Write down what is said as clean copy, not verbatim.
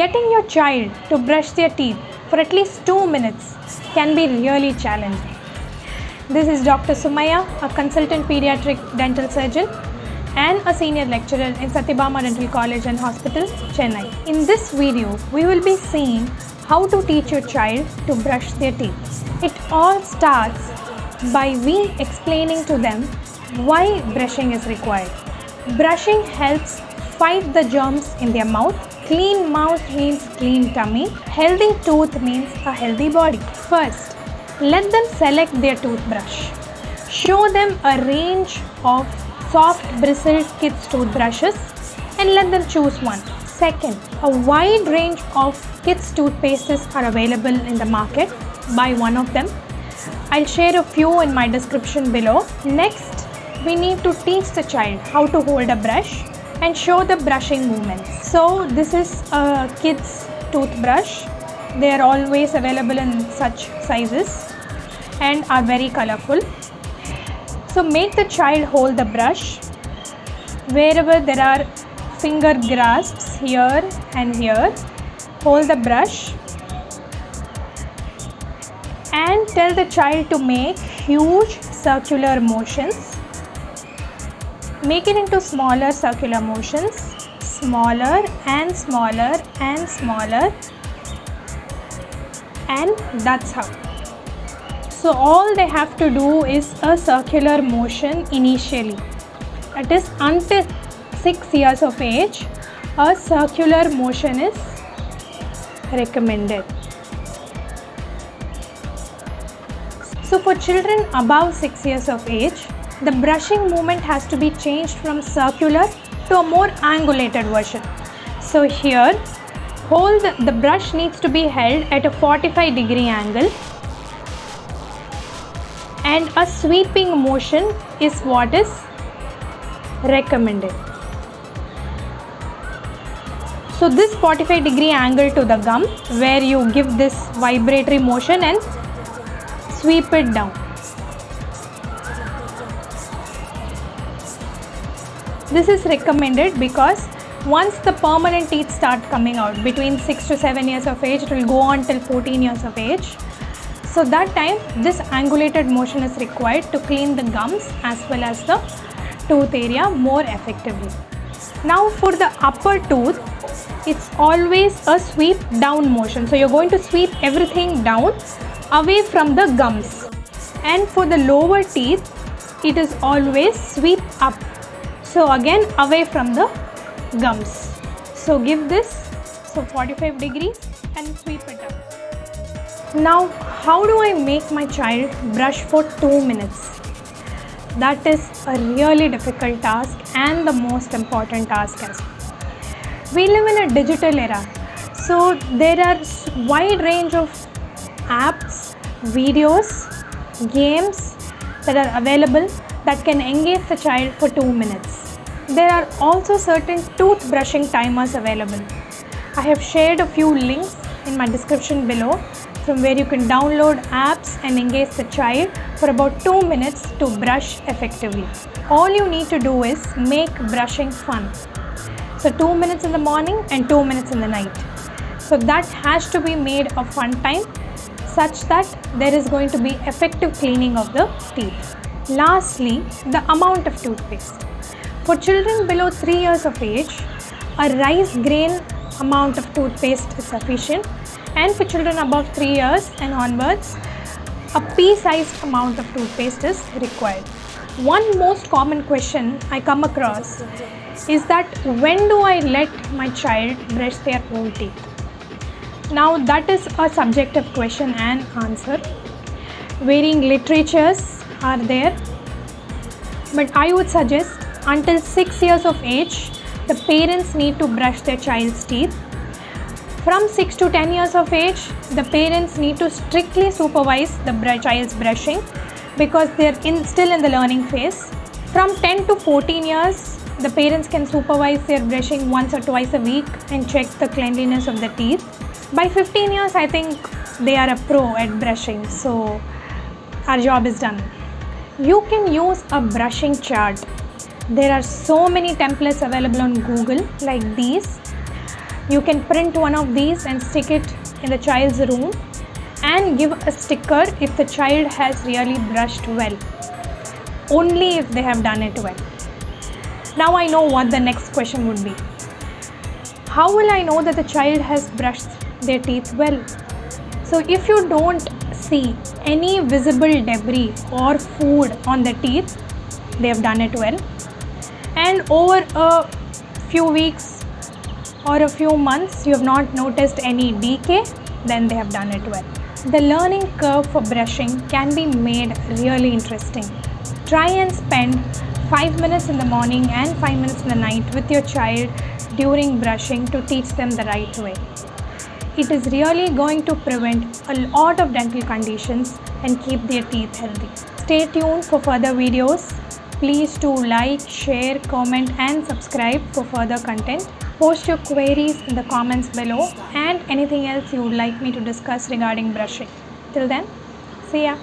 Getting your child to brush their teeth for at least 2 minutes can be really challenging. This is Dr. Sumaiyya, a consultant pediatric dental surgeon and a senior lecturer in Satyabhama Dental College and Hospital, Chennai. In this video, we will be seeing how to teach your child to brush their teeth. It all starts by we explaining to them why brushing is required. Brushing helps fight the germs in their mouth. Clean mouth means clean tummy. Healthy tooth means a healthy body. First, let them select their toothbrush. Show them a range of soft bristled kids toothbrushes and let them choose one. Second, a wide range of kids toothpastes are available in the market. Buy one of them. I'll share a few in my description below. Next, we need to teach the child how to hold a brush and show the brushing movements. So this is a kid's toothbrush. They are always available in such sizes and are very colorful. So make the child hold the brush. Wherever there are finger grasps here and here, hold the brush and tell the child to make huge circular motions. Make it into smaller circular motions, smaller and smaller and smaller, and that's how. So all they have to do is a circular motion initially. That is, until 6 years of age, a circular motion is recommended. So for children above 6 years of age, the brushing movement has to be changed from circular to a more angulated version. So here, the brush needs to be held at a 45-degree angle, and a sweeping motion is what is recommended. So this 45-degree angle to the gum, where you give this vibratory motion and sweep it down. This is recommended because once the permanent teeth start coming out between 6 to 7 years of age, it will go on till 14 years of age. So that time this angulated motion is required to clean the gums as well as the tooth area more effectively. Now for the upper tooth, it's always a sweep down motion. So you're going to sweep everything down away from the gums. And for the lower teeth, it is always sweep up. So again away from the gums. So give this 45 degrees and sweep it up. Now how do I make my child brush for 2 minutes? That is a really difficult task and the most important task as well. We live in a digital era. So there are wide range of apps, videos, games that are available that can engage the child for 2 minutes. There are also certain tooth brushing timers available. I have shared a few links in my description below from where you can download apps and engage the child for about 2 minutes to brush effectively. All you need to do is make brushing fun. So 2 minutes in the morning and 2 minutes in the night. So that has to be made a fun time such that there is going to be effective cleaning of the teeth. Lastly, the amount of toothpaste. For children below 3 years of age, a rice grain amount of toothpaste is sufficient, and for children above 3 years and onwards, a pea-sized amount of toothpaste is required. One most common question I come across is that when do I let my child brush their own teeth? Now that is a subjective question and answer. Varying literatures are there, but I would suggest until 6 years of age, the parents need to brush their child's teeth. From 6 to 10 years of age, the parents need to strictly supervise the child's brushing because they are still in the learning phase. From 10 to 14 years, the parents can supervise their brushing once or twice a week and check the cleanliness of the teeth. By 15 years, I think they are a pro at brushing, so our job is done. You can use a brushing chart. There are so many templates available on Google like these. You can print one of these and stick it in the child's room and give a sticker if the child has really brushed well. Only if they have done it well. Now I know what the next question would be. How will I know that the child has brushed their teeth well? So if you don't see any visible debris or food on the teeth, they have done it well. And over a few weeks or a few months you have not noticed any decay, then they have done it well. The learning curve for brushing can be made really interesting. Try and spend 5 minutes in the morning and 5 minutes in the night with your child during brushing to teach them the right way. It is really going to prevent a lot of dental conditions and keep their teeth healthy. Stay tuned for further videos. Please do like, share, comment and subscribe for further content. Post your queries in the comments below and anything else you would like me to discuss regarding brushing. Till then, see ya.